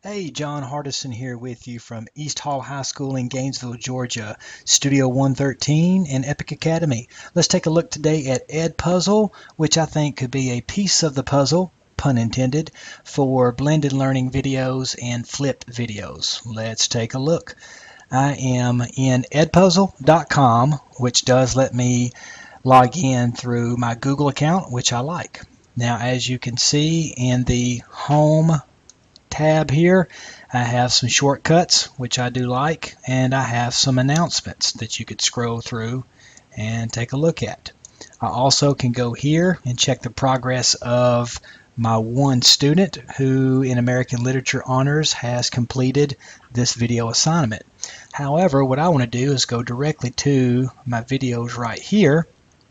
Hey, John Hardison here with you from East Hall High School in Gainesville, Georgia, Studio 113 and Epic Academy. Let's take a look today at Edpuzzle, which I think could be a piece of the puzzle, pun intended, for blended learning videos and flip videos. Let's take a look. I am in edpuzzle.com, which does let me log in through my Google account, which I like. Now, as you can see in the home tab here, I have some shortcuts, which I do like, and I have some announcements that you could scroll through and take a look at. I also can go here and check the progress of my one student who in American Literature Honors has completed this video assignment. However, what I want to do is go directly to my videos right here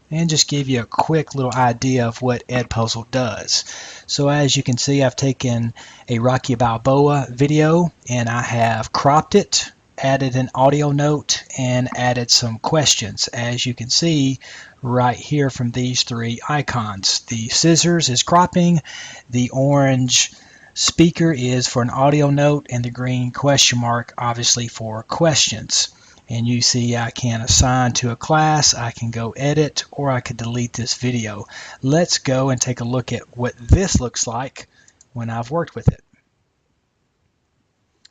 and just give you a quick little idea of what Edpuzzle does. So as you can see, I've taken a Rocky Balboa video and I have cropped it, added an audio note, and added some questions. As you can see right here from these three icons, the scissors is cropping, the orange speaker is for an audio note, and the green question mark obviously for questions. And you see I can assign to a class, I can go edit, or I could delete this video. Let's go and take a look at what this looks like when I've worked with it.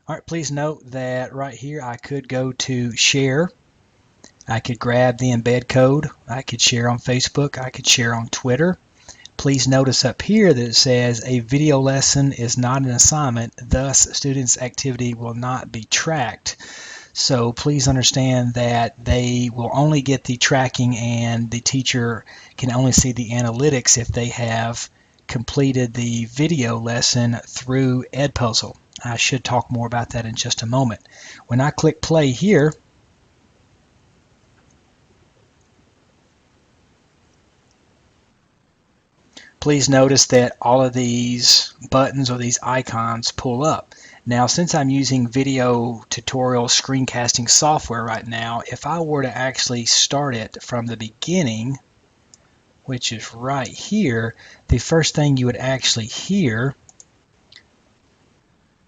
All right, please note that right here I could go to share. I could grab the embed code. I could share on Facebook. I could share on Twitter. Please notice up here that it says a video lesson is not an assignment, thus students' activity will not be tracked. So please understand that they will only get the tracking and the teacher can only see the analytics if they have completed the video lesson through Edpuzzle. I should talk more about that in just a moment. When I click play here, please notice that all of these buttons or these icons pull up. Now, since I'm using video tutorial screencasting software right now, if I were to actually start it from the beginning, which is right here, the first thing you would actually hear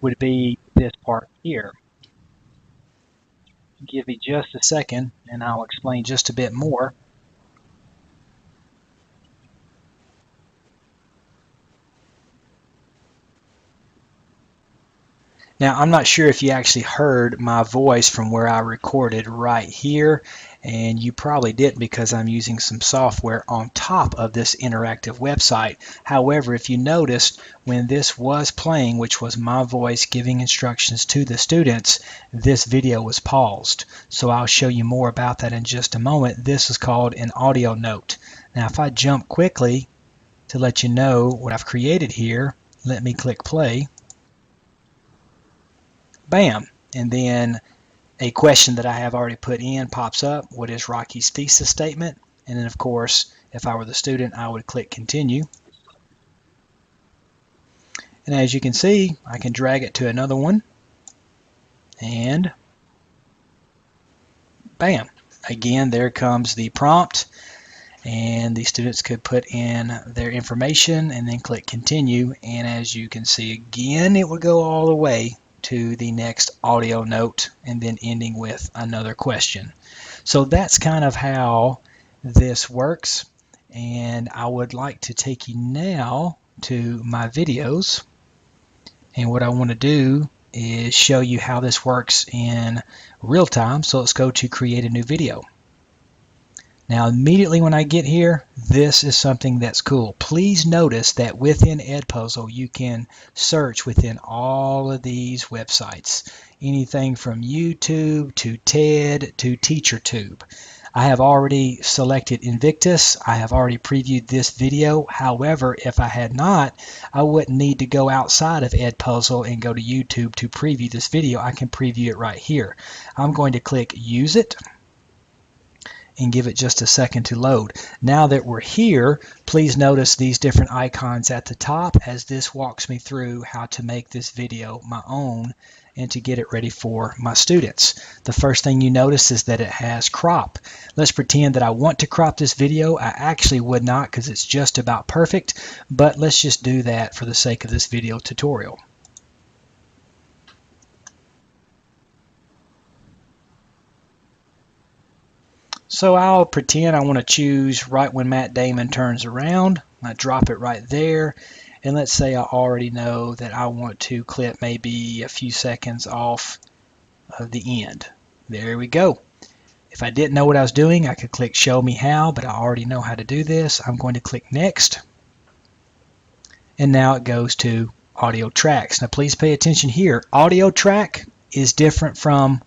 would be this part here. Give me just a second and I'll explain just a bit more. Now, I'm not sure if you actually heard my voice from where I recorded right here, and you probably didn't because I'm using some software on top of this interactive website. However, if you noticed when this was playing, which was my voice giving instructions to the students, this video was paused. So I'll show you more about that in just a moment. This is called an audio note. Now, if I jump quickly to let you know what I've created here, let me click play. Bam, and then a question that I have already put in pops up. What is Rocky's thesis statement? And then of course, if I were the student, I would click continue. And as you can see, I can drag it to another one and bam, again, there comes the prompt, and the students could put in their information and then click continue. And as you can see, again, it will go all the way to the next audio note and then ending with another question. So that's kind of how this works, and I would like to take you now to my videos, and what I want to do is show you how this works in real time. So let's go to create a new video. Now immediately when I get here, this is something that's cool. Please notice that within Edpuzzle you can search within all of these websites. Anything from YouTube to TED to TeacherTube. I have already selected Invictus. I have already previewed this video. However, if I had not, I wouldn't need to go outside of Edpuzzle and go to YouTube to preview this video. I can preview it right here. I'm going to click Use It and give it just a second to load. Now that we're here, please notice these different icons at the top as this walks me through how to make this video my own and to get it ready for my students. The first thing you notice is that it has crop. Let's pretend that I want to crop this video. I actually would not because it's just about perfect, but let's just do that for the sake of this video tutorial. So I'll pretend I want to choose right when Matt Damon turns around. I drop it right there. And let's say I already know that I want to clip maybe a few seconds off of the end. There we go. If I didn't know what I was doing, I could click Show Me How, but I already know how to do this. I'm going to click Next. And now it goes to audio tracks. Now please pay attention here. Audio track is different from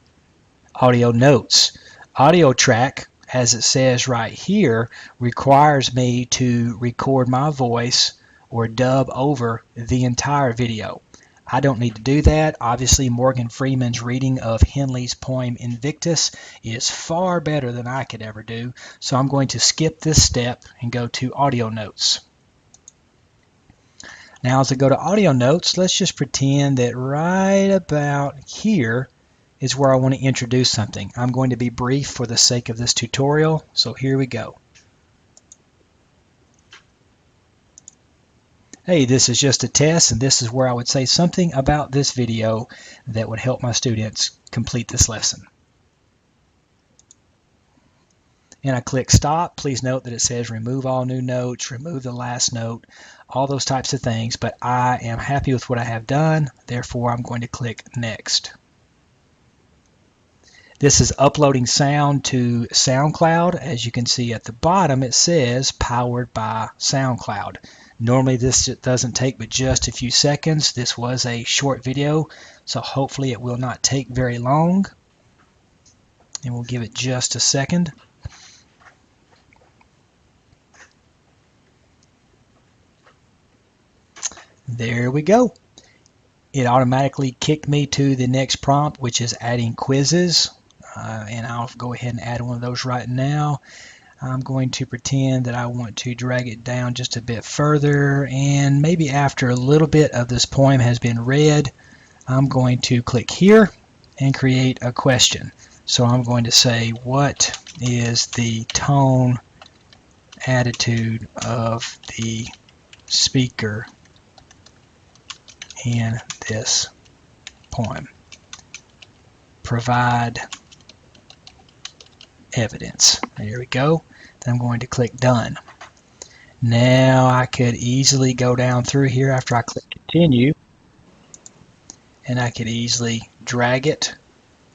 audio notes. Audio track, as it says right here, requires me to record my voice or dub over the entire video. I don't need to do that. Obviously, Morgan Freeman's reading of Henley's poem Invictus is far better than I could ever do, so I'm going to skip this step and go to audio notes. Now as I go to audio notes, let's just pretend that right about here is where I want to introduce something. I'm going to be brief for the sake of this tutorial, so here we go. Hey, this is just a test, and this is where I would say something about this video that would help my students complete this lesson. And I click stop. Please note that it says remove all new notes, remove the last note, all those types of things, but I am happy with what I have done, therefore I'm going to click next. This is uploading sound to SoundCloud. As you can see at the bottom, it says powered by SoundCloud. Normally this doesn't take but just a few seconds. This was a short video, so hopefully it will not take very long. And we'll give it just a second. There we go. It automatically kicked me to the next prompt, which is adding quizzes. And I'll go ahead and add one of those right now. I'm going to pretend that I want to drag it down just a bit further, and maybe after a little bit of this poem has been read, I'm going to click here and create a question. So I'm going to say, what is the tone attitude of the speaker in this poem? Provide evidence. There we go. Then I'm going to click done. Now I could easily go down through here after I click continue, and I could easily drag it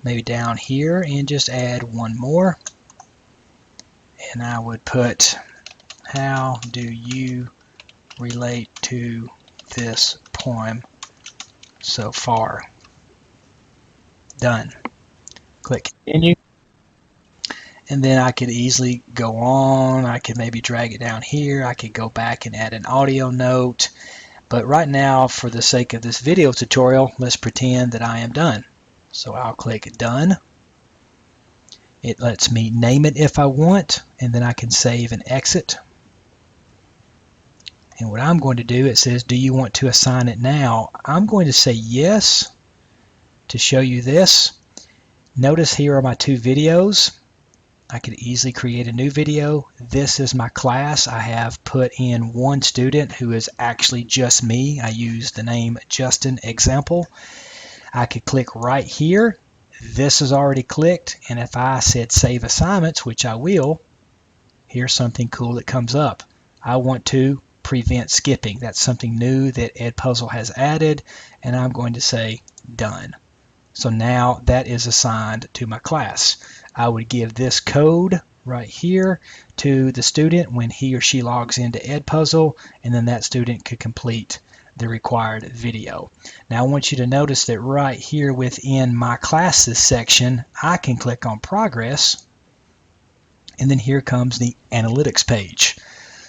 maybe down here and just add one more, and I would put, how do you relate to this poem so far? Done. Click continue. And then I could easily go on. I could maybe drag it down here. I could go back and add an audio note. But right now, for the sake of this video tutorial, let's pretend that I am done. So I'll click done. It lets me name it if I want, and then I can save and exit. And what I'm going to do, it says, do you want to assign it now? I'm going to say yes to show you this. Notice here are my two videos. I could easily create a new video. This is my class. I have put in one student who is actually just me. I use the name Justin Example. I could click right here. This is already clicked, and if I said save assignments, which I will, here's something cool that comes up. I want to prevent skipping. That's something new that Edpuzzle has added, and I'm going to say done. So now that is assigned to my class. I would give this code right here to the student when he or she logs into Edpuzzle, and then that student could complete the required video. Now I want you to notice that right here within my classes section, I can click on progress, and then here comes the analytics page.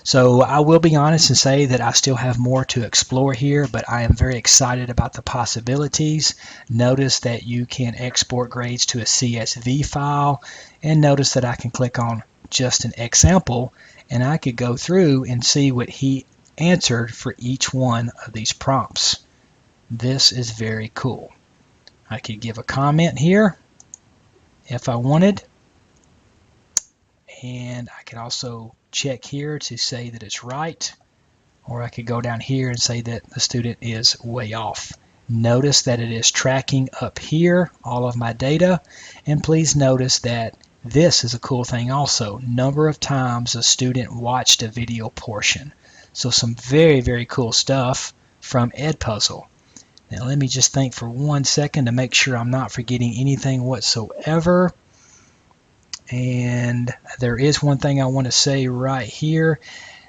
So I will be honest and say that I still have more to explore here, but I am very excited about the possibilities. Notice that you can export grades to a CSV file, and notice that I can click on just an example, and I could go through and see what he answered for each one of these prompts. This is very cool. I could give a comment here if I wanted, and I could also check here to say that it's right, or I could go down here and say that the student is way off. Notice that it is tracking up here all of my data, and please notice that This is a cool thing also. Number of times a student watched a video portion. So some very, very cool stuff from Edpuzzle. Now let me just think for 1 second to make sure I'm not forgetting anything whatsoever. And there is one thing I want to say right here.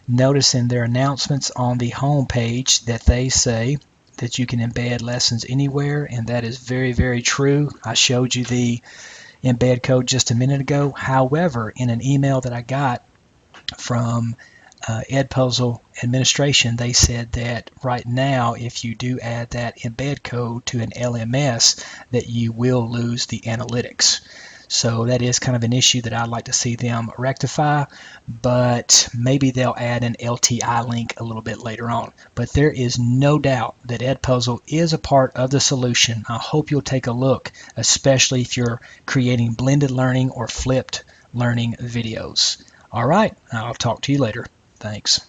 Notice in their announcements on the home page that they say that you can embed lessons anywhere, and that is very, very true. I showed you the embed code just a minute ago. However, in an email that I got from Edpuzzle administration, they said that right now, if you do add that embed code to an LMS, that you will lose the analytics. So that is kind of an issue that I'd like to see them rectify, but maybe they'll add an LTI link a little bit later on. But there is no doubt that Edpuzzle is a part of the solution. I hope you'll take a look, especially if you're creating blended learning or flipped learning videos. All right, I'll talk to you later. Thanks.